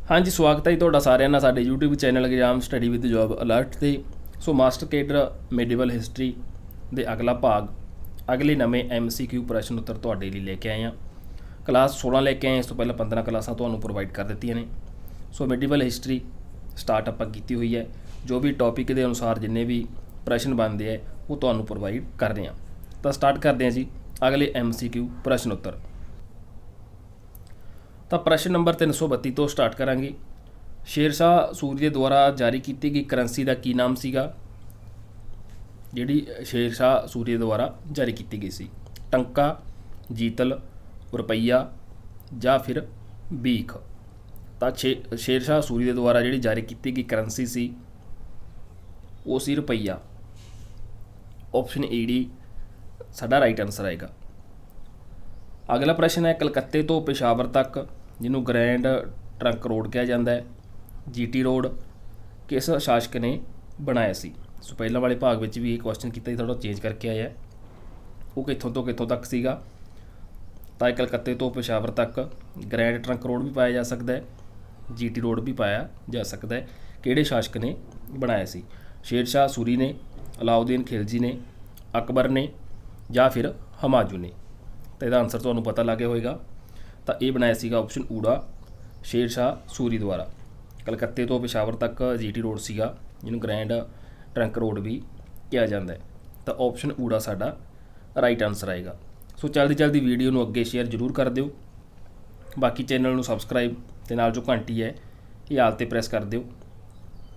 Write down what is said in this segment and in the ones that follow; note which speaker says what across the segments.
Speaker 1: हाँ जी, स्वागत है जी ਤੁਹਾਡਾ ਸਾਰਿਆਂ ਦਾ ਸਾਡੇ YouTube channel exam study with job alert ਤੇ। ਸੋ ਮਾਸਟਰ ਕੇਡਰ ਮੈਡੀਵਲ ਹਿਸਟਰੀ ਦੇ ਅਗਲਾ ਭਾਗ ਅਗਲੇ ਨਵੇਂ MCQ ਪ੍ਰਸ਼ਨ ਉੱਤਰ ਤੁਹਾਡੇ ਲਈ ਲੈ ਕੇ ਆਏ ਹਾਂ। ਕਲਾਸ 16 ਲੈ ਕੇ ਆਏ, ਇਸ ਤੋਂ ਪਹਿਲਾਂ 15 ਕਲਾਸਾਂ ਤੁਹਾਨੂੰ ਪ੍ਰੋਵਾਈਡ ਕਰ ਦਿੱਤੀਆਂ ਨੇ। ਸੋ ਮੈਡੀਵਲ ਹਿਸਟਰੀ ਸਟਾਰਟ ਆਪਾਂ ਕੀਤੀ ਹੋਈ ਹੈ, ਜੋ ਵੀ ਟੌਪਿਕ ਦੇ ਅਨੁਸਾਰ ਜਿੰਨੇ ਵੀ ਪ੍ਰਸ਼ਨ ਬਣਦੇ ਹੈ ਉਹ ਤੁਹਾਨੂੰ ਪ੍ਰੋਵਾਈਡ ਕਰ ਰਹੇ ਹਾਂ। ਤਾਂ ਸਟਾਰਟ ਕਰਦੇ ਹਾਂ ਜੀ ਅਗਲੇ MCQ ਪ੍ਰਸ਼ਨ ਉੱਤਰ। ਤਾਂ ਪ੍ਰਸ਼ਨ ਨੰਬਰ 332 ਤੋਂ ਸਟਾਰਟ ਕਰਾਂਗੇ। ਸ਼ੇਰਸ਼ਾਹ ਸੂਰੀ ਦੇ ਦੁਆਰਾ ਜਾਰੀ ਕੀਤੀ ਗਈ ਕਰੰਸੀ ਦਾ ਕੀ ਨਾਮ ਸੀਗਾ? ਜਿਹੜੀ ਸ਼ੇਰਸ਼ਾਹ ਸੂਰੀ ਦੇ ਦੁਆਰਾ ਜਾਰੀ ਕੀਤੀ ਗਈ ਸੀ, ਟੰਕਾ, ਜੀਤਲ, ਰੁਪਈਆ ਜਾਂ ਫਿਰ ਭੀਖ। ਤਾਂ ਸ਼ੇਰਸ਼ਾਹ ਸੂਰੀ ਦੇ ਦੁਆਰਾ ਜਿਹੜੀ ਜਾਰੀ ਕੀਤੀ ਗਈ ਕਰੰਸੀ ਸੀ ਉਹ ਸੀ ਰੁਪਈਆ। ਆਪਸ਼ਨ ਡੀ ਸਾਡਾ ਰਾਈਟ ਆਨਸਰ ਆਏਗਾ। ਅਗਲਾ ਪ੍ਰਸ਼ਨ ਹੈ ਕਲਕੱਤੇ ਤੋਂ ਪੇਸ਼ਾਵਰ ਤੱਕ, ਜਿਹਨੂੰ ਗ੍ਰੈਂਡ ਟਰੰਕ ਰੋਡ ਕਿਹਾ ਜਾਂਦਾ ਹੈ, GT ਰੋਡ, ਕਿਸ ਸ਼ਾਸਕ ਨੇ ਬਣਾਇਆ ਸੀ? ਸੋ ਪਹਿਲਾਂ ਵਾਲੇ ਭਾਗ ਵਿੱਚ ਵੀ ਇਹ ਕੁਐਸਚਨ ਕੀਤਾ ਸੀ, ਥੋੜ੍ਹਾ ਚੇਂਜ ਕਰਕੇ ਆਇਆ। ਉਹ ਕਿੱਥੋਂ ਤੋਂ ਕਿੱਥੋਂ ਤੱਕ ਸੀਗਾ? ਤਾਂ ਇਹ ਕਲਕੱਤੇ ਤੋਂ ਪੇਸ਼ਾਵਰ ਤੱਕ ਗ੍ਰੈਂਡ ਟਰੰਕ ਰੋਡ ਵੀ ਪਾਇਆ ਜਾ ਸਕਦਾ ਹੈ, GT ਰੋਡ ਵੀ ਪਾਇਆ ਜਾ ਸਕਦਾ ਹੈ। ਕਿਹੜੇ ਸ਼ਾਸਕ ਨੇ ਬਣਾਇਆ ਸੀ? ਸ਼ੇਰਸ਼ਾਹ ਸੂਰੀ ਨੇ, ਅਲਾਉਦੀਨ ਖਿਲਜੀ ਨੇ, ਅਕਬਰ ਨੇ ਜਾਂ ਫਿਰ ਹਮਾਯੂ ਨੇ? ਤਾਂ ਇਹਦਾ ਆਨਸਰ ਤੁਹਾਨੂੰ ਪਤਾ ਲੱਗ ਗਿਆ ਹੋਏਗਾ। ਤਾਂ ਇਹ ਬਣਾਇਆ ਸੀਗਾ ਆਪਸ਼ਨ ਊੜਾ, ਸ਼ੇਰਸ਼ਾਹ ਸੂਰੀ ਦੁਆਰਾ। ਕਲਕੱਤੇ ਤੋਂ ਪੇਸ਼ਾਵਰ ਤੱਕ GT ਰੋਡ ਸੀਗਾ, ਜਿਹਨੂੰ ਗ੍ਰੈਂਡ ਟਰੰਕ ਰੋਡ ਵੀ ਕਿਹਾ ਜਾਂਦਾ ਹੈ। ਤਾਂ ਆਪਸ਼ਨ ਊੜਾ ਸਾਡਾ ਰਾਈਟ ਆਨਸਰ ਆਏਗਾ। ਸੋ ਜਲਦੀ ਵੀਡੀਓ ਨੂੰ ਅੱਗੇ ਸ਼ੇਅਰ ਜ਼ਰੂਰ ਕਰ ਦਿਓ। ਬਾਕੀ ਚੈਨਲ ਨੂੰ ਸਬਸਕ੍ਰਾਈਬ ਅਤੇ ਨਾਲ ਜੋ ਘੰਟੀ ਹੈ ਇਹ ਆਲ 'ਤੇ ਪ੍ਰੈਸ ਕਰ ਦਿਓ,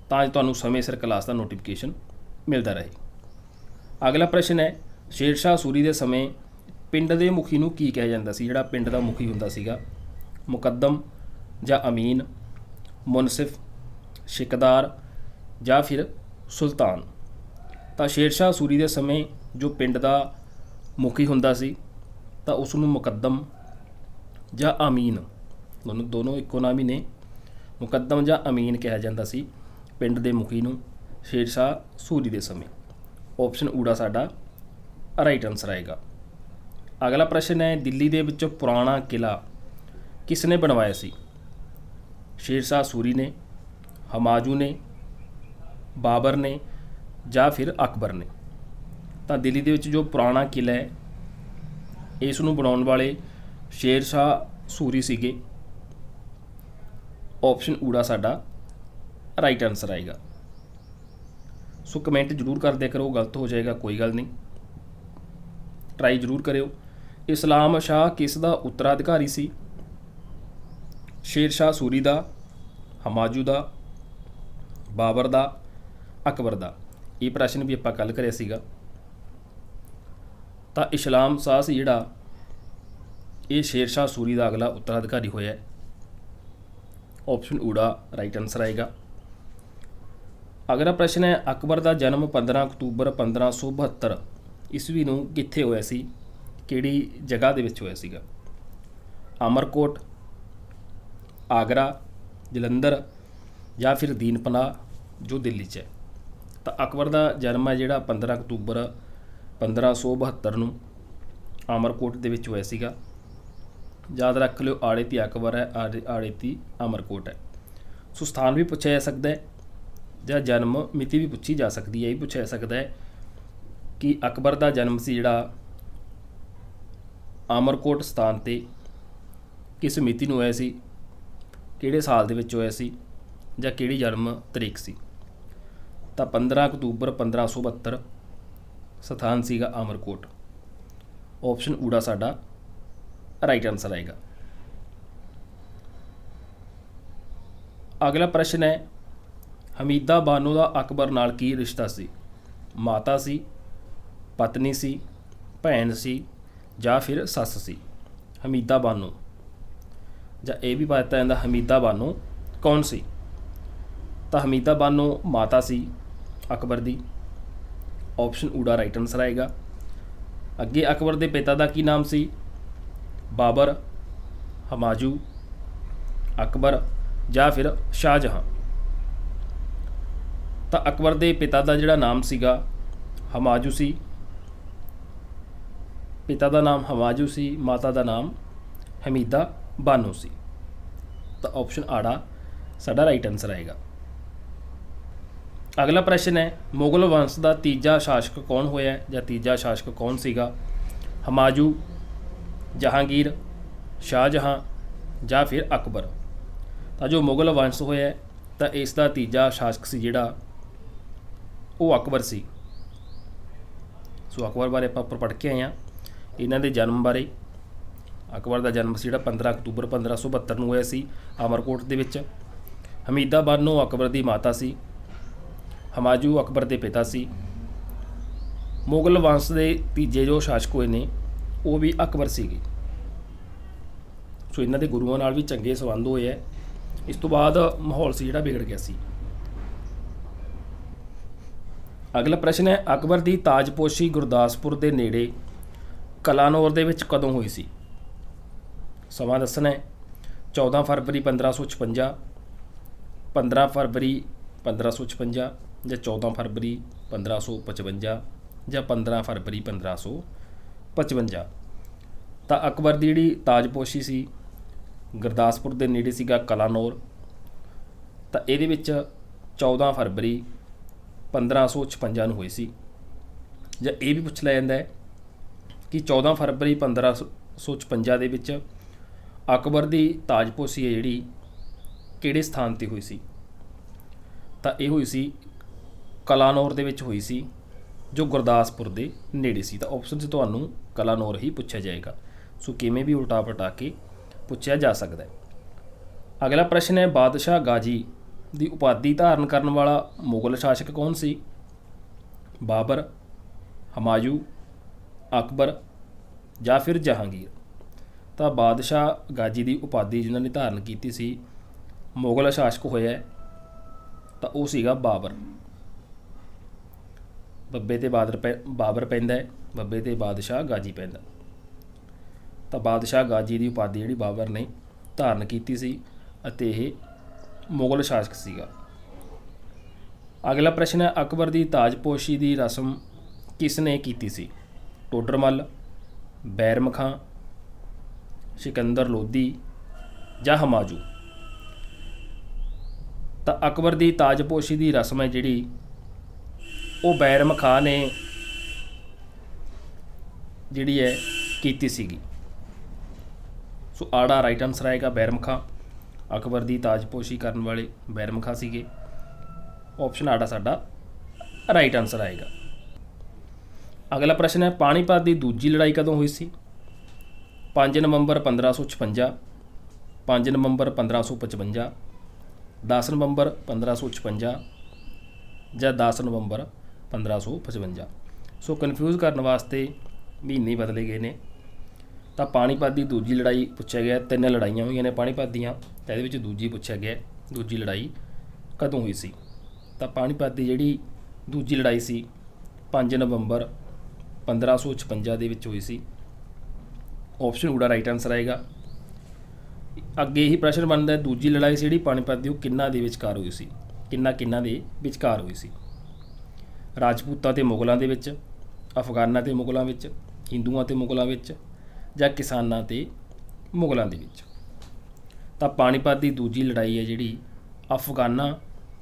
Speaker 1: ਤਾਂ ਤੁਹਾਨੂੰ ਸਮੇਂ ਸਿਰ ਕਲਾਸ ਦਾ ਨੋਟੀਫਿਕੇਸ਼ਨ ਮਿਲਦਾ ਰਹੇ। ਅਗਲਾ ਪ੍ਰਸ਼ਨ ਹੈ ਸ਼ੇਰਸ਼ਾਹ ਸੂਰੀ ਦੇ ਸਮੇਂ ਪਿੰਡ ਦੇ ਮੁਖੀ ਨੂੰ ਕੀ ਕਿਹਾ ਜਾਂਦਾ ਸੀ? ਜਿਹੜਾ ਪਿੰਡ ਦਾ ਮੁਖੀ ਹੁੰਦਾ ਸੀਗਾ, ਮੁਕੱਦਮ ਜਾਂ ਅਮੀਨ, ਮੁਨਸਿਫ, ਸ਼ਿਕਦਾਰ ਜਾਂ ਫਿਰ ਸੁਲਤਾਨ? ਤਾਂ ਸ਼ੇਰਸ਼ਾਹ ਸੂਰੀ ਦੇ ਸਮੇਂ ਜੋ ਪਿੰਡ ਦਾ ਮੁਖੀ ਹੁੰਦਾ ਸੀ ਤਾਂ ਉਸ ਨੂੰ ਮੁਕੱਦਮ ਜਾਂ ਅਮੀਨ, ਦੋਨੋਂ ਇੱਕੋ ਨਾਮ ਹੀ ਨੇ, ਮੁਕੱਦਮ ਜਾਂ ਅਮੀਨ ਕਿਹਾ ਜਾਂਦਾ ਸੀ ਪਿੰਡ ਦੇ ਮੁਖੀ ਨੂੰ ਸ਼ੇਰਸ਼ਾਹ ਸੂਰੀ ਦੇ ਸਮੇਂ। ਆਪਸ਼ਨ ਊੜਾ ਸਾਡਾ ਰਾਈਟ ਆਨਸਰ ਆਏਗਾ। ਅਗਲਾ ਪ੍ਰਸ਼ਨ ਹੈ ਦਿੱਲੀ ਦੇ ਵਿੱਚ ਪੁਰਾਣਾ ਕਿਲ੍ਹਾ ਕਿਸ ਨੇ ਬਣਵਾਇਆ ਸੀ? ਸ਼ੇਰਸ਼ਾਹ ਸੂਰੀ ਨੇ, ਹਮਾਯੂ ਨੇ, ਬਾਬਰ ਨੇ ਜਾਂ ਫਿਰ ਅਕਬਰ ਨੇ? ਤਾਂ ਦਿੱਲੀ ਦੇ ਵਿੱਚ ਜੋ ਪੁਰਾਣਾ ਕਿਲ੍ਹਾ ਹੈ ਇਸ ਨੂੰ ਬਣਾਉਣ ਵਾਲੇ ਸ਼ੇਰਸ਼ਾਹ ਸੂਰੀ ਸੀਗੇ। ਆਪਸ਼ਨ ਊੜਾ ਸਾਡਾ ਰਾਈਟ ਆਨਸਰ ਆਏਗਾ। ਸੋ ਕਮੈਂਟ ਜ਼ਰੂਰ ਕਰ ਦਿਆ ਕਰੋ, ਗਲਤ ਹੋ ਜਾਏਗਾ ਕੋਈ ਗੱਲ ਨਹੀਂ, ਟਰਾਈ ਜ਼ਰੂਰ ਕਰਿਓ। ਇਸਲਾਮ ਸ਼ਾਹ ਕਿਸ ਦਾ ਉੱਤਰਾਧਿਕਾਰੀ ਸੀ? ਸ਼ੇਰਸ਼ਾਹ ਸੂਰੀ ਦਾ, ਹਮਾਯੂ ਦਾ, ਬਾਬਰ ਦਾ, ਅਕਬਰ ਦਾ? ਇਹ ਪ੍ਰਸ਼ਨ ਵੀ ਆਪਾਂ ਕੱਲ੍ਹ ਕਰਿਆ ਸੀਗਾ। ਤਾਂ ਇਸਲਾਮ ਸ਼ਾਹ ਸੀ ਜਿਹੜਾ, ਇਹ ਸ਼ੇਰਸ਼ਾਹ ਸੂਰੀ ਦਾ ਅਗਲਾ ਉੱਤਰਾਧਿਕਾਰੀ ਹੋਇਆ। ਆਪਸ਼ਨ ਊੜਾ ਰਾਈਟ ਆਨਸਰ ਆਏਗਾ। ਅਗਲਾ ਪ੍ਰਸ਼ਨ ਹੈ ਅਕਬਰ ਦਾ ਜਨਮ 15 ਅਕਤੂਬਰ 1572 ਈਸਵੀ ਨੂੰ ਕਿੱਥੇ ਹੋਇਆ ਸੀ? ਕਿਹੜੀ ਜਗ੍ਹਾ ਦੇ ਵਿੱਚ ਹੋਇਆ ਸੀਗਾ? ਅਮਰਕੋਟ, ਆਗਰਾ, ਜਲੰਧਰ ਜਾਂ ਫਿਰ ਦੀਨਪਨਾਹ ਜੋ ਦਿੱਲੀ 'ਚ ਹੈ? ਤਾਂ ਅਕਬਰ ਦਾ ਜਨਮ ਹੈ ਜਿਹੜਾ 15 ਅਕਤੂਬਰ 1572 ਨੂੰ ਅਮਰਕੋਟ ਦੇ ਵਿੱਚ ਹੋਇਆ ਸੀਗਾ। ਯਾਦ ਰੱਖ ਲਿਓ, ਆੜੇ ਤੀ ਅਕਬਰ ਹੈ, ਆੜੇ ਤੀ ਅਮਰਕੋਟ ਹੈ। ਸੋ ਸਥਾਨ ਵੀ ਪੁੱਛਿਆ ਜਾ ਸਕਦਾ ਹੈ ਜਾਂ ਜਨਮ ਮਿਤੀ ਵੀ ਪੁੱਛੀ ਜਾ ਸਕਦੀ ਹੈ। ਇਹ ਪੁੱਛਿਆ ਜਾ ਸਕਦਾ ਹੈ ਕਿ ਅਕਬਰ ਦਾ ਜਨਮ ਸੀ ਜਿਹੜਾ ਅਮਰਕੋਟ ਸਥਾਨ 'ਤੇ ਕਿਸ ਮਿਤੀ ਨੂੰ ਹੋਇਆ ਸੀ, ਕਿਹੜੇ ਸਾਲ ਦੇ ਵਿੱਚ ਹੋਇਆ ਸੀ ਜਾਂ ਕਿਹੜੀ ਜਨਮ ਤਰੀਕ ਸੀ? ਤਾਂ 15 ਅਕਤੂਬਰ 1572 ਸਥਾਨ ਸੀਗਾ ਅਮਰਕੋਟ। ਆਪਸ਼ਨ ਊੜਾ ਸਾਡਾ ਰਾਈਟ ਆਨਸਰ ਆਏਗਾ। ਅਗਲਾ ਪ੍ਰਸ਼ਨ ਹੈ ਹਮੀਦਾ ਬਾਨੋ ਦਾ ਅਕਬਰ ਨਾਲ ਕੀ ਰਿਸ਼ਤਾ ਸੀ? ਮਾਤਾ ਸੀ, ਪਤਨੀ ਸੀ, ਭੈਣ ਸੀ ਜਾਂ ਫਿਰ ਸੱਸ ਸੀ? ਹਮੀਦਾ ਬਾਨੋ, ਜਾਂ ਇਹ ਵੀ ਪਤਾ ਜਾਂਦਾ ਹਮੀਦਾ ਬਾਨੋ ਕੌਣ ਸੀ? ਤਾਂ ਹਮੀਦਾ ਬਾਨੋ ਮਾਤਾ ਸੀ ਅਕਬਰ ਦੀ। ਆਪਸ਼ਨ ਊੜਾ ਰਾਈਟ ਆਨਸਰ ਆਏਗਾ। ਅੱਗੇ ਅਕਬਰ ਦੇ ਪਿਤਾ ਦਾ ਕੀ ਨਾਮ ਸੀ? ਬਾਬਰ, ਹਮਾਯੂ, ਅਕਬਰ ਜਾਂ ਫਿਰ ਸ਼ਾਹਜਹਾਂ? ਤਾਂ ਅਕਬਰ ਦੇ ਪਿਤਾ ਦਾ ਜਿਹੜਾ ਨਾਮ ਸੀਗਾ ਹਮਾਯੂ ਸੀ। ਪਿਤਾ ਦਾ ਨਾਮ ਹਮਾਯੂ ਸੀ, ਮਾਤਾ ਦਾ ਨਾਮ ਹਮੀਦਾ ਬਾਨੋ ਸੀ। ਤਾਂ ਆਪਸ਼ਨ ਆੜਾ ਸਾਡਾ ਰਾਈਟ ਆਨਸਰ ਆਏਗਾ। ਅਗਲਾ ਪ੍ਰਸ਼ਨ ਹੈ, ਮੁਗਲ ਵੰਸ਼ ਦਾ ਤੀਜਾ ਸ਼ਾਸਕ ਕੌਣ ਹੋਇਆ ਜਾਂ ਤੀਜਾ ਸ਼ਾਸਕ ਕੌਣ ਸੀਗਾ? ਹਮਾਯੂ, ਜਹਾਂਗੀਰ, ਸ਼ਾਹਜਹਾਂ ਜਾਂ ਫਿਰ ਅਕਬਰ। ਤਾਂ ਜੋ ਮੁਗਲ ਵੰਸ਼ ਹੋਇਆ ਤਾਂ ਇਸ ਦਾ ਤੀਜਾ ਸ਼ਾਸਕ ਸੀ ਜਿਹੜਾ ਉਹ ਅਕਬਰ ਸੀ। ਸੋ ਅਕਬਰ ਬਾਰੇ ਆਪਾਂ ਉੱਪਰ ਪੜ੍ਹ ਕੇ ਆਏ ਹਾਂ। ਇਹਨਾਂ ਦੇ ਜਨਮ ਬਾਰੇ, ਅਕਬਰ ਦਾ ਜਨਮ ਸੀ ਜਿਹੜਾ 15 ਅਕਤੂਬਰ 1572 ਨੂੰ ਹੋਇਆ ਸੀ ਅਮਰਕੋਟ ਦੇ ਵਿੱਚ। ਹਮੀਦਾ ਬਾਨੋ ਅਕਬਰ ਦੀ ਮਾਤਾ ਸੀ। ਹਮਾਯੂ ਅਕਬਰ ਦੇ ਪਿਤਾ ਸੀ। ਮੁਗਲ ਵੰਸ਼ ਦੇ ਤੀਜੇ ਜੋ ਸ਼ਾਸਕ ਹੋਏ ਨੇ ਉਹ ਵੀ ਅਕਬਰ ਸੀਗੇ। ਸੋ ਇਹਨਾਂ ਦੇ ਗੁਰੂਆਂ ਨਾਲ ਵੀ ਚੰਗੇ ਸੰਬੰਧ ਹੋਏ ਹੈ। ਇਸ ਤੋਂ ਬਾਅਦ ਮਾਹੌਲ ਸੀ ਜਿਹੜਾ ਵਿਗੜ ਗਿਆ ਸੀ। ਅਗਲਾ ਪ੍ਰਸ਼ਨ ਹੈ, ਅਕਬਰ ਦੀ ਤਾਜਪੋਸ਼ੀ ਗੁਰਦਾਸਪੁਰ ਦੇ ਨੇੜੇ ਕਲਾਨੌਰ ਦੇ ਵਿੱਚ ਕਦੋਂ ਹੋਈ ਸੀ? ਸਮਾਂ ਦੱਸਣਾ ਹੈ। 14 ਫਰਵਰੀ 1556, 15 ਫਰਵਰੀ 1556 ਜਾਂ 14 ਫਰਵਰੀ 1555 ਜਾਂ 15 ਫਰਵਰੀ 1555। ਤਾਂ ਅਕਬਰ ਦੀ ਜਿਹੜੀ ਤਾਜਪੋਸ਼ੀ ਸੀ ਗੁਰਦਾਸਪੁਰ ਦੇ ਨੇੜੇ ਸੀਗਾ ਕਲਾਨੌਰ। ਤਾਂ ਇਹਦੇ ਵਿੱਚ 14 ਫਰਵਰੀ 1556 ਨੂੰ ਹੋਈ ਸੀ। ਜਾਂ ਇਹ ਵੀ ਪੁੱਛ ਲਿਆ ਜਾਂਦਾ ਹੈ ਕਿ 14 ਫਰਵਰੀ 1556 ਦੇ ਵਿੱਚ ਅਕਬਰ ਦੀ ਤਾਜਪੋਸ਼ੀ ਹੈ ਜਿਹੜੀ ਕਿਹੜੇ ਸਥਾਨ 'ਤੇ ਹੋਈ ਸੀ? ਤਾਂ ਇਹ ਹੋਈ ਸੀ ਕਲਾਨੌਰ ਦੇ ਵਿੱਚ ਹੋਈ ਸੀ, ਜੋ ਗੁਰਦਾਸਪੁਰ ਦੇ ਨੇੜੇ ਸੀ। ਤਾਂ ਆਪਸ਼ਨ 'ਚ ਤੁਹਾਨੂੰ ਕਲਾਨੌਰ ਹੀ ਪੁੱਛਿਆ ਜਾਏਗਾ। ਸੋ ਕਿਵੇਂ ਵੀ ਉਲਟਾ ਪਲਟਾ ਕੇ ਪੁੱਛਿਆ ਜਾ ਸਕਦਾ ਹੈ। ਅਗਲਾ ਪ੍ਰਸ਼ਨ ਹੈ, ਬਾਦਸ਼ਾਹ ਗਾਜੀ ਦੀ ਉਪਾਧੀ ਧਾਰਨ ਕਰਨ ਵਾਲਾ ਮੁਗਲ ਸ਼ਾਸਕ ਕੌਣ ਸੀ? ਬਾਬਰ, ਹਮਾਯੂ, ਅਕਬਰ ਜਾਂ ਫਿਰ ਜਹਾਂਗੀਰ। ਤਾਂ ਬਾਦਸ਼ਾਹ ਗਾਜੀ ਦੀ ਉਪਾਧੀ ਜਿਨ੍ਹਾਂ ਨੇ ਧਾਰਨ ਕੀਤੀ ਸੀ ਮੁਗਲ ਸ਼ਾਸਕ ਹੋਇਆ ਤਾਂ ਉਹ ਸੀਗਾ ਬਾਬਰ। ਬੱਬੇ ਤੇ ਬਾਬਰ ਪੈਂਦਾ ਹੈ, ਬੱਬੇ ਤੇ ਬਾਦਸ਼ਾਹ ਗਾਜੀ ਪੈਂਦਾ। ਤਾਂ ਬਾਦਸ਼ਾਹ ਗਾਜੀ ਦੀ ਉਪਾਧੀ ਜਿਹੜੀ ਬਾਬਰ ਨੇ ਧਾਰਨ ਕੀਤੀ ਸੀ ਅਤੇ ਇਹ ਮੁਗਲ ਸ਼ਾਸਕ ਸੀਗਾ। ਅਗਲਾ ਪ੍ਰਸ਼ਨ ਹੈ, ਅਕਬਰ ਦੀ ਤਾਜਪੋਸ਼ੀ ਦੀ ਰਸਮ ਕਿਸ ਨੇ ਕੀਤੀ ਸੀ? ਟੋਡਰਮੱਲ, ਬੈਰਮ ਖਾਂ, ਸਿਕੰਦਰ ਲੋਧੀ ਜਾਂ ਹਮਾਯੂ। ਤਾਂ ਅਕਬਰ ਦੀ ਤਾਜਪੋਸ਼ੀ ਦੀ ਰਸਮ ਹੈ ਜਿਹੜੀ ਉਹ ਬੈਰਮ ਖਾਂ ਨੇ ਜਿਹੜੀ ਹੈ ਕੀਤੀ ਸੀਗੀ। ਸੋ ਆੜਾ ਰਾਈਟ ਆਨਸਰ ਆਏਗਾ ਬੈਰਮ ਖਾਂ। ਅਕਬਰ ਦੀ ਤਾਜਪੋਸ਼ੀ ਕਰਨ ਵਾਲੇ ਬੈਰਮ ਖਾਂ ਸੀਗੇ। ਆਪਸ਼ਨ ਆੜਾ ਸਾਡਾ ਰਾਈਟ ਆਨਸਰ ਆਏਗਾ। ਅਗਲਾ ਪ੍ਰਸ਼ਨ ਹੈ, ਪਾਣੀਪਤ ਦੀ ਦੂਜੀ ਲੜਾਈ ਕਦੋਂ ਹੋਈ ਸੀ? 5 ਨਵੰਬਰ 1556, 5 ਨਵੰਬਰ 1555, 10 ਨਵੰਬਰ 1556 ਜਾਂ 10 ਨਵੰਬਰ 1555। ਸੋ ਕਨਫਿਊਜ਼ ਕਰਨ ਵਾਸਤੇ ਮਹੀਨੇ ਬਦਲੇ ਗਏ ਨੇ। ਤਾਂ ਪਾਣੀਪਤ ਦੀ ਦੂਜੀ ਲੜਾਈ ਪੁੱਛਿਆ ਗਿਆ। 3 ਲੜਾਈਆਂ ਹੋਈਆਂ ਨੇ ਪਾਣੀਪਤ ਦੀਆਂ, ਤਾਂ ਇਹਦੇ ਵਿੱਚ ਦੂਜੀ ਪੁੱਛਿਆ ਗਿਆ ਦੂਜੀ ਲੜਾਈ ਕਦੋਂ ਹੋਈ ਸੀ? ਤਾਂ ਪਾਣੀਪਤ ਦੀ ਜਿਹੜੀ ਦੂਜੀ ਲੜਾਈ ਸੀ 5 ਨਵੰਬਰ 1556 ਦੇ ਵਿੱਚ ਹੋਈ ਸੀ। ਆਪਸ਼ਨ ਊੜਾ ਰਾਈਟ ਆਨਸਰ ਆਏਗਾ। ਅੱਗੇ ਹੀ ਪ੍ਰਸ਼ਨ ਬਣਦਾ, ਦੂਜੀ ਲੜਾਈ ਸੀ ਜਿਹੜੀ ਪਾਣੀਪਤ ਦੀ ਉਹ ਕਿਹਨਾਂ ਦੇ ਵਿਚਕਾਰ ਹੋਈ ਸੀ? ਕਿਹਨਾਂ ਦੇ ਵਿਚਕਾਰ ਹੋਈ ਸੀ? ਰਾਜਪੂਤਾਂ ਤੇ ਮੁਗਲਾਂ ਦੇ ਵਿੱਚ, ਅਫਗਾਨਾਂ ਤੇ ਮੁਗਲਾਂ ਵਿੱਚ, ਹਿੰਦੂਆਂ ਤੇ ਮੁਗਲਾਂ ਵਿੱਚ ਜਾਂ ਕਿਸਾਨਾਂ ਤੇ ਮੁਗਲਾਂ ਦੇ ਵਿੱਚ। ਤਾਂ ਪਾਣੀਪਤ ਦੀ ਦੂਜੀ ਲੜਾਈ ਹੈ ਜਿਹੜੀ ਅਫਗਾਨਾਂ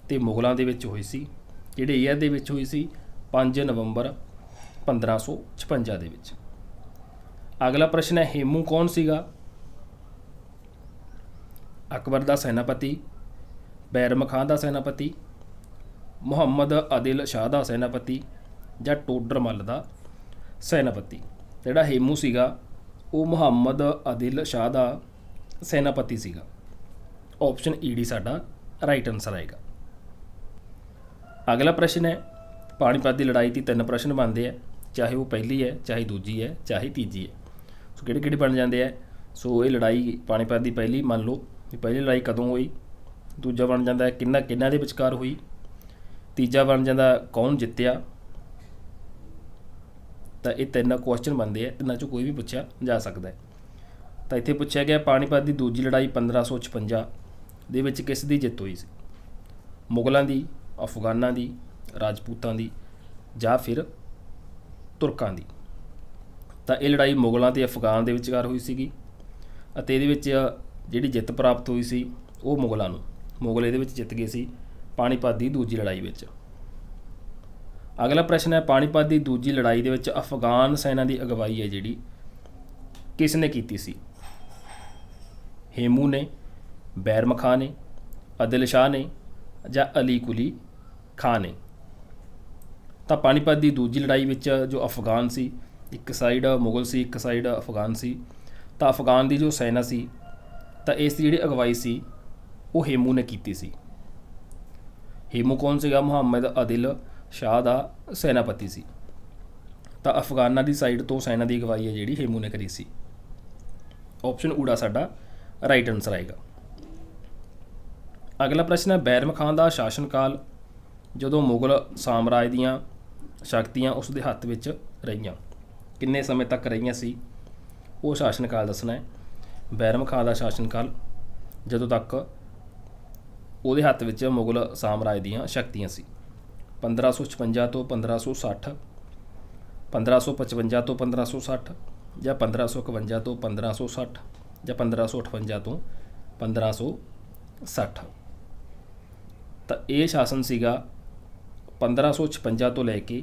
Speaker 1: ਤੇ ਮੁਗਲਾਂ ਦੇ ਵਿੱਚ ਹੋਈ ਸੀ। ਜਿਹੜੇ ਈਅਰ ਦੇ ਵਿੱਚ ਹੋਈ ਸੀ 5 ਨਵੰਬਰ 1556 ਦੇ ਵਿੱਚ। ਅਗਲਾ ਪ੍ਰਸ਼ਨ ਹੈ, ਹੇਮੂ ਕੌਣ ਸੀਗਾ? ਅਕਬਰ ਦਾ ਸੈਨਾਪਤੀ, ਬੈਰਮ ਖਾਂ ਦਾ ਸੈਨਾਪਤੀ, ਮੁਹੰਮਦ ਆਦਿਲ ਸ਼ਾਹ ਦਾ ਸੈਨਾਪਤੀ ਜਾਂ ਟੋਡਰਮੱਲ ਦਾ ਸੈਨਾਪਤੀ। ਜਿਹੜਾ ਹੇਮੂ ਸੀਗਾ ਉਹ ਮੁਹੰਮਦ ਆਦਿਲ ਸ਼ਾਹ ਦਾ ਸੈਨਾਪਤੀ ਸੀਗਾ। ਆਪਸ਼ਨ ਈਡੀ ਸਾਡਾ ਰਾਈਟ ਆਨਸਰ ਆਏਗਾ। ਅਗਲਾ ਪ੍ਰਸ਼ਨ ਹੈ, ਪਾਣੀਪਤ ਦੀ ਲੜਾਈ 'ਤੇ 3 ਪ੍ਰਸ਼ਨ ਬਣਦੇ ਆ, ਚਾਹੇ ਉਹ ਪਹਿਲੀ ਹੈ, ਚਾਹੇ ਦੂਜੀ ਹੈ, ਚਾਹੇ ਤੀਜੀ ਹੈ। ਸੋ ਕਿਹੜੇ ਬਣ ਜਾਂਦੇ ਆ? ਸੋ ਇਹ ਲੜਾਈ ਪਾਣੀਪਤ ਦੀ ਪਹਿਲੀ ਮੰਨ ਲਓ ਵੀ ਪਹਿਲੀ ਲੜਾਈ ਕਦੋਂ ਹੋਈ। ਦੂਜਾ ਬਣ ਜਾਂਦਾ ਕਿਹਨਾਂ ਦੇ ਵਿਚਕਾਰ ਹੋਈ। ਤੀਜਾ ਬਣ ਜਾਂਦਾ ਕੌਣ ਜਿੱਤਿਆ। ਤਾਂ ਇਹ 3 ਕੁਐਸਚਨ ਬਣਦੇ ਆ, ਤਿੰਨਾਂ 'ਚੋਂ ਕੋਈ ਵੀ ਪੁੱਛਿਆ ਜਾ ਸਕਦਾ ਹੈ। ਤਾਂ ਇੱਥੇ ਪੁੱਛਿਆ ਗਿਆ ਪਾਣੀਪਤ ਦੀ ਦੂਜੀ ਲੜਾਈ 1556 ਦੇ ਵਿੱਚ ਕਿਸ ਦੀ ਜਿੱਤ ਹੋਈ ਸੀ? ਮੁਗਲਾਂ ਦੀ, ਅਫਗਾਨਾਂ ਦੀ, ਰਾਜਪੂਤਾਂ ਦੀ ਜਾਂ ਫਿਰ ਤੁਰਕਾਂ ਦੀ। ਤਾਂ ਇਹ ਲੜਾਈ ਮੁਗਲਾਂ ਤੇ ਅਫਗਾਨ ਦੇ ਵਿਚਕਾਰ ਹੋਈ ਸੀਗੀ ਅਤੇ ਇਹਦੇ ਵਿੱਚ ਜਿਹੜੀ ਜਿੱਤ ਪ੍ਰਾਪਤ ਹੋਈ ਸੀ ਉਹ ਮੁਗਲਾਂ ਨੂੰ ਮੁਗਲ ਇਹਦੇ ਵਿੱਚ ਜਿੱਤ ਗਏ ਸੀ ਪਾਣੀਪਤ ਦੀ ਦੂਜੀ ਲੜਾਈ ਵਿੱਚ। ਅਗਲਾ ਪ੍ਰਸ਼ਨ ਹੈ, ਪਾਣੀਪਤ ਦੀ ਦੂਜੀ ਲੜਾਈ ਦੇ ਵਿੱਚ ਅਫਗਾਨ ਸੈਨਾ ਦੀ ਅਗਵਾਈ ਹੈ ਜਿਹੜੀ ਕਿਸ ਨੇ ਕੀਤੀ ਸੀ? ਹੇਮੂ ਨੇ, ਬੈਰਮ ਖਾਂ ਨੇ, ਆਦਿਲ ਸ਼ਾਹ ਨੇ ਜਾਂ ਅਲੀ ਕੁਲੀ ਖਾਂ ਨੇ? ਤਾਂ ਪਾਣੀਪਤ ਦੀ ਦੂਜੀ ਲੜਾਈ ਵਿੱਚ ਜੋ ਅਫਗਾਨ ਸੀ, ਇੱਕ ਸਾਈਡ ਮੁਗਲ ਸੀ, ਇੱਕ ਸਾਈਡ ਅਫਗਾਨ ਸੀ। ਤਾਂ ਅਫਗਾਨ ਦੀ ਜੋ ਸੈਨਾ ਸੀ ਤਾਂ ਇਸ ਦੀ ਜਿਹੜੀ ਅਗਵਾਈ ਸੀ ਉਹ ਹੇਮੂ ਨੇ ਕੀਤੀ ਸੀ। ਹੇਮੂ ਕੌਣ ਸੀਗਾ? ਮੁਹੰਮਦ ਆਦਿਲ ਸ਼ਾਹ ਦਾ ਸੈਨਾਪਤੀ ਸੀ। ਤਾਂ ਅਫਗਾਨਾਂ ਦੀ ਸਾਈਡ ਤੋਂ ਸੈਨਾ ਦੀ ਅਗਵਾਈ ਹੈ ਜਿਹੜੀ ਹੇਮੂ ਨੇ ਕਰੀ ਸੀ। ਆਪਸ਼ਨ ਊੜਾ ਸਾਡਾ ਰਾਈਟ ਆਨਸਰ ਆਏਗਾ। ਅਗਲਾ ਪ੍ਰਸ਼ਨ ਹੈ, ਬੈਰਮ ਖਾਂ ਦਾ ਸ਼ਾਸਨ ਕਾਲ ਜਦੋਂ ਮੁਗਲ ਸਾਮਰਾਜ ਦੀਆਂ ਸ਼ਕਤੀਆਂ ਉਸ ਦੇ ਹੱਥ ਵਿੱਚ ਰਹੀਆਂ, ਕਿੰਨੇ ਸਮੇਂ ਤੱਕ ਰਹੀਆਂ ਸੀ? ਉਹ ਸ਼ਾਸਨ ਕਾਲ ਦੱਸਣਾ ਹੈ। ਬੈਰਮ ਖਾਂ ਦਾ ਸ਼ਾਸਨ ਕਾਲ ਜਦੋਂ ਤੱਕ ਉਹਦੇ ਹੱਥ ਵਿੱਚ ਮੁਗਲ ਸਾਮਰਾਜ ਦੀਆਂ ਸ਼ਕਤੀਆਂ ਸੀ। 1556 ਤੋਂ 1560, 1555 ਤੋਂ 1560 ਜਾਂ 1551 ਤੋਂ 1560 ਜਾਂ 1558 ਤੋਂ 1560। ਤਾਂ ਇਹ ਸ਼ਾਸਨ ਸੀਗਾ 1556 ਤੋਂ ਲੈ ਕੇ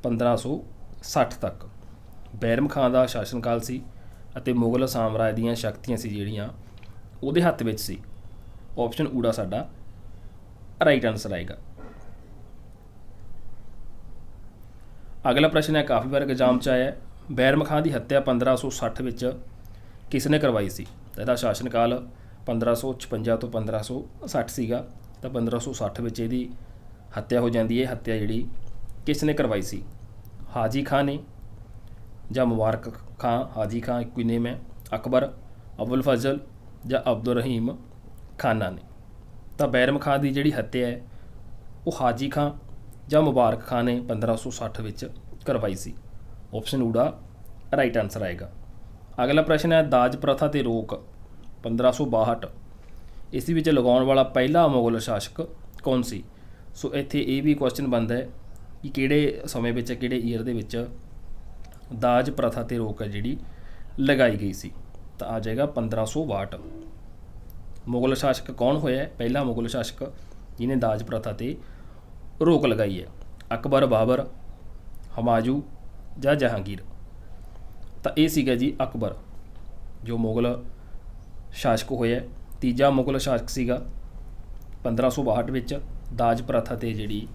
Speaker 1: 1560 ਤੱਕ। ਬੈਰਮ ਖਾਂ ਦਾ ਸ਼ਾਸਨ ਕਾਲ ਸੀ ਅਤੇ ਮੁਗਲ ਸਾਮਰਾਜ ਦੀਆਂ ਸ਼ਕਤੀਆਂ ਸੀ ਜਿਹੜੀਆਂ ਉਹਦੇ ਹੱਥ ਵਿੱਚ ਸੀ। ਆਪਸ਼ਨ ਊੜਾ ਸਾਡਾ ਰਾਈਟ ਆਨਸਰ ਆਏਗਾ। ਅਗਲਾ ਪ੍ਰਸ਼ਨ ਹੈ, ਕਾਫੀ ਵਾਰ ਐਗਜ਼ਾਮ 'ਚ ਆਇਆ, ਬੈਰਮ ਖਾਂ ਦੀ ਹੱਤਿਆ 1560 ਵਿੱਚ ਕਿਸ ਨੇ ਕਰਵਾਈ ਸੀ? ਤਾਂ ਇਹਦਾ ਸ਼ਾਸਨ ਕਾਲ 1556 ਤੋਂ 1560 ਸੀਗਾ। ਤਾਂ 1560 ਵਿੱਚ ਇਹਦੀ ਹੱਤਿਆ ਹੋ ਜਾਂਦੀ ਹੈ। ਹੱਤਿਆ ਜਿਹੜੀ ਕਿਸ ਨੇ ਕਰਵਾਈ ਸੀ? ਹਾਜੀ ਖਾਂ ਨੇ ਜਾਂ ਮੁਬਾਰਕ ਖਾਂ? ਹਾਜੀ ਖਾਂ ਇੱਕੋ ਹੀ ਨੇਮ ਹੈ। ਅਕਬਰ, ਅਬੁਲ ਫਜ਼ਲ ਜਾਂ ਅਬਦੁਲ ਰਹੀਮ ਖਾਨਾ ਨੇ? ਤਾਂ ਬੈਰਮ ਖਾਂ ਦੀ ਜਿਹੜੀ ਹੱਤਿਆ ਹੈ ਉਹ ਹਾਜੀ ਖਾਂ ਜਾਂ ਮੁਬਾਰਕ ਖਾਂ ਨੇ 1560 ਵਿੱਚ ਕਰਵਾਈ ਸੀ। ਆਪਸ਼ਨ ਊੜਾ ਰਾਈਟ ਆਨਸਰ ਆਏਗਾ। ਅਗਲਾ ਪ੍ਰਸ਼ਨ ਹੈ, ਦਾਜ ਪ੍ਰਥਾ 'ਤੇ ਰੋਕ 1562 ਇਸ ਦੇ ਵਿੱਚ ਲਗਾਉਣ ਵਾਲਾ ਪਹਿਲਾ ਮੁਗਲ ਸ਼ਾਸਕ ਕੌਣ ਸੀ? ਸੋ ਇੱਥੇ ਇਹ ਵੀ ਕੁਐਸਚਨ ਬਣਦਾ ਹੈ ਕਿ ਕਿਹੜੇ ਸਮੇਂ ਵਿੱਚ, ਕਿਹੜੇ ਈਅਰ ਦੇ ਵਿੱਚ ਦਾਜ ਪ੍ਰਥਾ 'ਤੇ ਰੋਕ ਹੈ ਜਿਹੜੀ ਲਗਾਈ ਗਈ ਸੀ? ਤਾਂ ਆ ਜਾਏਗਾ 1562। ਮੁਗਲ ਸ਼ਾਸਕ ਕੌਣ ਹੋਇਆ ਪਹਿਲਾ ਮੁਗਲ ਸ਼ਾਸਕ ਜਿਹਨੇ ਦਾਜ ਪ੍ਰਥਾ 'ਤੇ ਰੋਕ ਲਗਾਈ ਹੈ? ਅਕਬਰ, ਬਾਬਰ, ਹਮਾਯੂ ਜਾਂ ਜਹਾਂਗੀਰ? ਤਾਂ ਇਹ ਸੀਗਾ ਜੀ ਅਕਬਰ ਜੋ ਮੁਗਲ ਸ਼ਾਸਕ ਹੋਇਆ। ਤੀਜਾ ਮੁਗਲ ਸ਼ਾਸਕ ਸੀਗਾ 1562 ਵਿੱਚ ਦਾਜ ਪ੍ਰਥਾ 'ਤੇ ਜਿਹੜੀ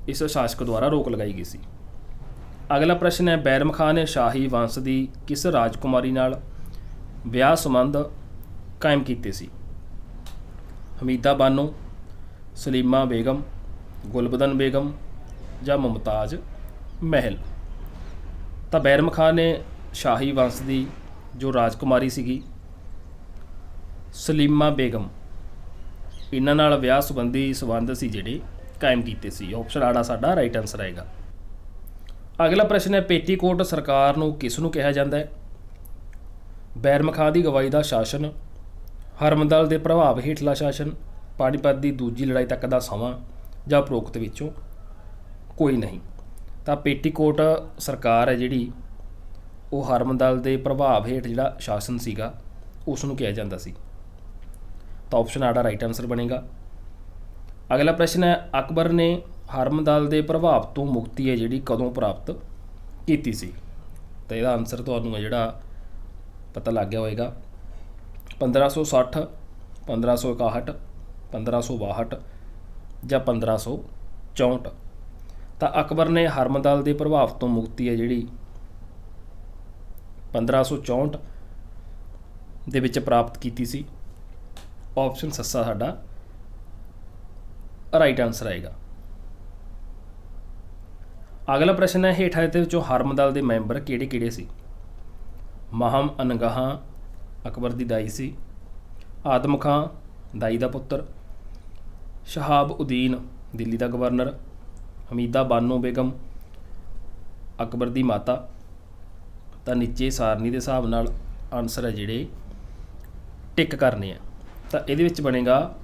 Speaker 1: ਇਸ ਸ਼ਾਸਕ ਦੁਆਰਾ ਰੋਕ ਲਗਾਈ ਗਈ ਸੀ। ਅਗਲਾ ਪ੍ਰਸ਼ਨ ਹੈ, ਬੈਰਮ ਖਾਂ ਨੇ ਸ਼ਾਹੀ ਵੰਸ਼ ਦੀ ਕਿਸ ਰਾਜਕੁਮਾਰੀ ਨਾਲ ਵਿਆਹ ਸੰਬੰਧ ਕਾਇਮ ਕੀਤੇ ਸੀ? ਹਮੀਦਾ ਬਾਨੋ, ਸਲੀਮਾ ਬੇਗਮ, ਗੁਲਬਦਨ ਬੇਗਮ ਜਾਂ ਮੁਮਤਾਜ਼ ਮਹਿਲ? ਤਾਂ ਬੈਰਮ ਖਾਂ ਨੇ ਸ਼ਾਹੀ ਵੰਸ਼ ਦੀ ਜੋ ਰਾਜਕੁਮਾਰੀ ਸੀਗੀ ਸਲੀਮਾ ਬੇਗਮ, ਇਹਨਾਂ ਨਾਲ ਵਿਆਹ ਸੰਬੰਧੀ ਸੰਬੰਧ ਸੀ ਜਿਹੜੇ ਕਾਇਮ ਕੀਤੇ ਸੀ। ਆਪਸ਼ਨ ਆੜਾ ਸਾਡਾ ਰਾਈਟ ਆਨਸਰ ਆਏਗਾ। ਅਗਲਾ ਪ੍ਰਸ਼ਨ ਹੈ, ਪੇਟੀਕੋਟ ਸਰਕਾਰ ਨੂੰ ਕਿਸ ਨੂੰ ਕਿਹਾ ਜਾਂਦਾ ਹੈ? ਬੈਰਮ ਖਾਂ ਦੀ ਅਗਵਾਈ ਦਾ ਸ਼ਾਸਨ, ਹਰਮਦਲ ਦੇ ਪ੍ਰਭਾਵ ਹੇਠਲਾ ਸ਼ਾਸਨ, ਪਾਣੀਪਤ ਦੀ ਦੂਜੀ ਲੜਾਈ ਤੱਕ ਦਾ ਸਮਾਂ ਜਾਂ ਉਪਰੋਕਤ ਵਿੱਚੋਂ ਕੋਈ ਨਹੀਂ? ਤਾਂ ਪੇਟੀਕੋਟ ਸਰਕਾਰ ਹੈ ਜਿਹੜੀ ਉਹ ਹਰਮਦਲ ਦੇ ਪ੍ਰਭਾਵ ਹੇਠ ਜਿਹੜਾ ਸ਼ਾਸਨ ਸੀਗਾ ਉਸ ਨੂੰ ਕਿਹਾ ਜਾਂਦਾ ਸੀ। ਤਾਂ ਆਪਸ਼ਨ ਆੜਾ ਰਾਈਟ ਆਨਸਰ ਬਣੇਗਾ। ਅਗਲਾ ਪ੍ਰਸ਼ਨ ਹੈ, ਅਕਬਰ ਨੇ ਹਰਮਦਲ ਦੇ ਪ੍ਰਭਾਵ ਤੋਂ ਮੁਕਤੀ ਹੈ ਜਿਹੜੀ ਕਦੋਂ ਪ੍ਰਾਪਤ ਕੀਤੀ ਸੀ? ਤਾਂ ਇਹਦਾ ਆਨਸਰ ਤੁਹਾਨੂੰ ਹੈ ਜਿਹੜਾ ਪਤਾ ਲੱਗ ਗਿਆ ਹੋਏਗਾ। 1560, 1561, 1562 ਜਾਂ 1564? ਤਾਂ ਅਕਬਰ ਨੇ ਹਰਮਦਲ ਦੇ ਪ੍ਰਭਾਵ ਤੋਂ ਮੁਕਤੀ ਹੈ ਜਿਹੜੀ 1564 ਦੇ ਵਿੱਚ ਪ੍ਰਾਪਤ ਕੀਤੀ ਸੀ। ਆਪਸ਼ਨ ਸੱਸਾ ਸਾਡਾ ਰਾਈਟ ਆਨਸਰ ਆਏਗਾ। ਅਗਲਾ ਪ੍ਰਸ਼ਨ ਹੈ, ਹੇਠਾਂ ਦੇ ਵਿੱਚੋਂ ਹਰਮਦਲ ਦੇ ਮੈਂਬਰ ਕਿਹੜੇ ਕਿਹੜੇ ਸੀ? ਮਹਮ ਅਨਗਾਹ ਅਕਬਰ ਦੀ ਦਾਈ ਸੀ। ਆਦਮ ਖਾਂ ਦਾਈ ਦਾ ਪੁੱਤਰ। ਸ਼ਹਾਬਉਦੀਨ ਦਿੱਲੀ ਦਾ ਗਵਰਨਰ। ਹਮੀਦਾ ਬਾਨੋ ਬੇਗਮ ਅਕਬਰ ਦੀ ਮਾਤਾ। ਤਾਂ ਨੀਚੇ ਸਾਰਨੀ ਦੇ ਹਿਸਾਬ ਨਾਲ ਆਨਸਰ ਹੈ ਜਿਹੜੇ ਟਿਕ ਕਰਨੇ ਆ। ਤਾਂ ਇਹਦੇ ਵਿੱਚ ਬਣੇਗਾ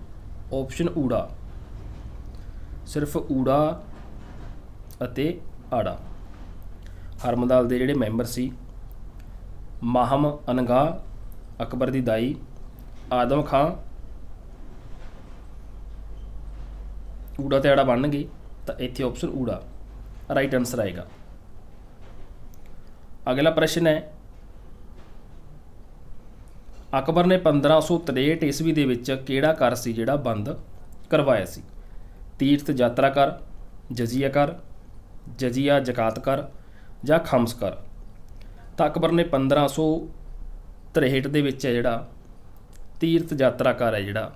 Speaker 1: ਆਪਸ਼ਨ ਊੜਾ, ਸਿਰਫ ਊੜਾ ਅਤੇ ਆੜਾ। ਹਰਮਦਲ ਦੇ ਜਿਹੜੇ ਮੈਂਬਰ ਸੀ ਮਾਹਮ ਅਨਗਾਹ ਅਕਬਰ ਦੀ ਦਾਈ, ਆਦਮ ਖਾਂ ਊੜਾ ਤੇ ਆੜਾ ਬਣਨਗੇ ਤਾਂ ਇੱਥੇ ਆਪਸ਼ਨ ਊੜਾ ਰਾਈਟ ਆਨਸਰ ਆਏਗਾ। ਅਗਲਾ ਪ੍ਰਸ਼ਨ ਹੈ, ਅਕਬਰ ਨੇ 1563 ਈਸਵੀ ਦੇ ਵਿੱਚ ਕਿਹੜਾ ਕਰ ਸੀ ਜਿਹੜਾ ਬੰਦ ਕਰਵਾਇਆ ਸੀ? ਤੀਰਥ ਯਾਤਰਾ ਕਰ, ਜਜ਼ੀਆ ਕਰ, ਜਜ਼ੀਆ ਜ਼ਕਾਤ ਕਰ ਜਾਂ ਖਮਸ ਕਰ। ਤਾਂ ਅਕਬਰ ਨੇ 1563 ਦੇ ਵਿੱਚ ਹੈ ਜਿਹੜਾ ਤੀਰਥ ਯਾਤਰਾ ਕਰ ਹੈ ਜਿਹੜਾ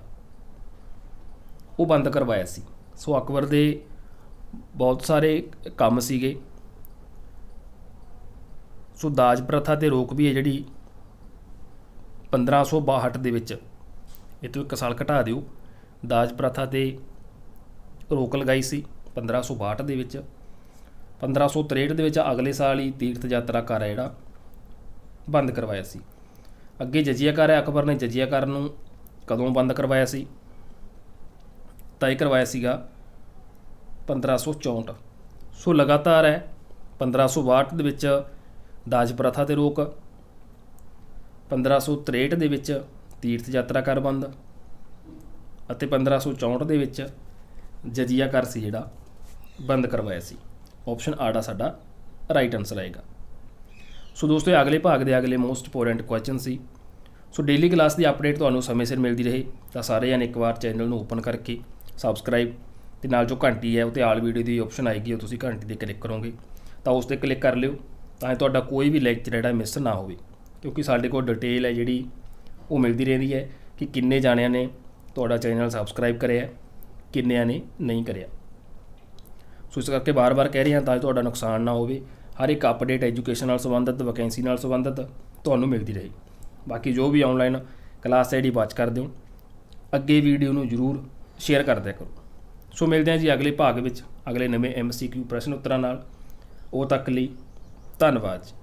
Speaker 1: ਉਹ ਬੰਦ ਕਰਵਾਇਆ ਸੀ। ਸੋ ਅਕਬਰ ਦੇ ਬਹੁਤ ਸਾਰੇ ਕੰਮ ਸੀਗੇ। ਸੋ ਦਾਜ ਪ੍ਰਥਾ ਤੇ ਰੋਕ ਵੀ ਹੈ ਜਿਹੜੀ 1562 ਦੇ ਵਿੱਚ, ਇਹ ਤੋਂ 1 ਸਾਲ ਘਟਾ ਦਿਓ, ਦਾਜ ਪ੍ਰਥਾ ਤੇ ਰੋਕ ਲਗਾਈ ਸੀ 1562 ਦੇ ਵਿੱਚ। 1563 ਦੇ ਵਿੱਚ ਅਗਲੇ ਸਾਲ ਹੀ ਤੀਰਥ ਯਾਤਰਾ ਕਰ ਹੈ ਜਿਹੜਾ ਬੰਦ ਕਰਵਾਇਆ ਸੀ। ਅੱਗੇ ਜਜ਼ੀਆ ਕਰ ਹੈ, ਅਕਬਰ ਨੇ ਜਜ਼ੀਆ ਕਰ ਨੂੰ ਕਦੋਂ ਬੰਦ ਕਰਵਾਇਆ ਸੀ? ਤਾਂ ਇਹ ਕਰਵਾਇਆ ਸੀਗਾ 1564। ਸੋ ਲਗਾਤਾਰ ਹੈ 1562 ਦੇ ਵਿੱਚ ਦਾਜ ਪ੍ਰਥਾ ਤੇ ਰੋਕ, 1563 ਦੇ ਵਿੱਚ ਤੀਰਥ ਯਾਤਰਾ ਕਰ ਬੰਦ ਅਤੇ 1564 ਦੇ ਵਿੱਚ ਜਜ਼ੀਆ ਕਰ ਸੀ ਜਿਹੜਾ ਬੰਦ ਕਰਵਾਇਆ ਸੀ। ਆਪਸ਼ਨ ਆੜਾ ਸਾਡਾ ਰਾਈਟ ਆਨਸਰ ਆਏਗਾ। ਸੋ ਦੋਸਤੋ ਇਹ ਅਗਲੇ ਭਾਗ ਦੇ ਅਗਲੇ ਮੋਸਟ ਇੰਪੋਰਟੈਂਟ ਕੁਐਸਚਨ ਸੀ। ਸੋ ਡੇਲੀ ਕਲਾਸ ਦੀ ਅਪਡੇਟ ਤੁਹਾਨੂੰ ਸਮੇਂ ਸਿਰ ਮਿਲਦੀ ਰਹੇ ਤਾਂ ਸਾਰੇ ਜਣੇ ਇੱਕ ਵਾਰ ਚੈਨਲ ਨੂੰ ਓਪਨ ਕਰਕੇ ਸਬਸਕ੍ਰਾਈਬ ਤੇ ਨਾਲ ਜੋ ਘੰਟੀ ਹੈ ਉਹ 'ਤੇ ਆਲ ਵੀਡੀਓ ਦੀ ਆਪਸ਼ਨ ਆਏਗੀ, ਉਹ ਤੁਸੀਂ ਘੰਟੀ 'ਤੇ ਕਲਿੱਕ ਕਰੋਗੇ ਤਾਂ ਉਸ 'ਤੇ ਕਲਿੱਕ ਕਰ ਲਿਓ ਤਾਂ ਤੁਹਾਡਾ ਕੋਈ ਵੀ ਲੈਕਚਰ ਜਿਹੜਾ ਮਿਸ ਨਾ ਹੋਵੇ, ਕਿਉਂਕਿ ਸਾਡੇ ਕੋਲ ਡਿਟੇਲ ਹੈ ਜਿਹੜੀ ਉਹ ਮਿਲਦੀ ਰਹਿੰਦੀ ਹੈ ਕਿ ਕਿੰਨੇ ਜਾਣਿਆਂ ਨੇ ਤੁਹਾਡਾ ਚੈਨਲ ਸਬਸਕ੍ਰਾਈਬ ਕਰਿਆ, ਕਿੰਨਿਆਂ ਨੇ ਨਹੀਂ ਕਰਿਆ। ਸੋ ਇਸ ਕਰਕੇ ਬਾਰ-ਬਾਰ ਕਹਿ ਰਹੇ ਹਾਂ ਤਾਂ ਤੁਹਾਡਾ ਨੁਕਸਾਨ ਨਾ ਹੋਵੇ, ਹਰ ਇੱਕ ਅਪਡੇਟ ਐਜੂਕੇਸ਼ਨ ਨਾਲ ਸੰਬੰਧਿਤ, ਵੈਕੈਂਸੀ ਨਾਲ ਸੰਬੰਧਿਤ ਤੁਹਾਨੂੰ ਮਿਲਦੀ ਰਹੇ। ਬਾਕੀ ਜੋ ਵੀ ਆਨਲਾਈਨ ਕਲਾਸ ਹੈ ਜਿਹੜੀ ਵਾਚ ਕਰ ਦਿਓ, ਅੱਗੇ ਵੀਡੀਓ ਨੂੰ ਜ਼ਰੂਰ ਸ਼ੇਅਰ ਕਰ ਦਿਆ ਕਰੋ। ਸੋ ਮਿਲਦੇ ਹਾਂ ਜੀ ਅਗਲੇ ਭਾਗ ਵਿੱਚ ਅਗਲੇ ਨਵੇਂ MCQ ਪ੍ਰਸ਼ਨ ਉੱਤਰਾਂ ਨਾਲ। ਉਹ ਤੱਕ ਲਈ ਧੰਨਵਾਦ ਜੀ।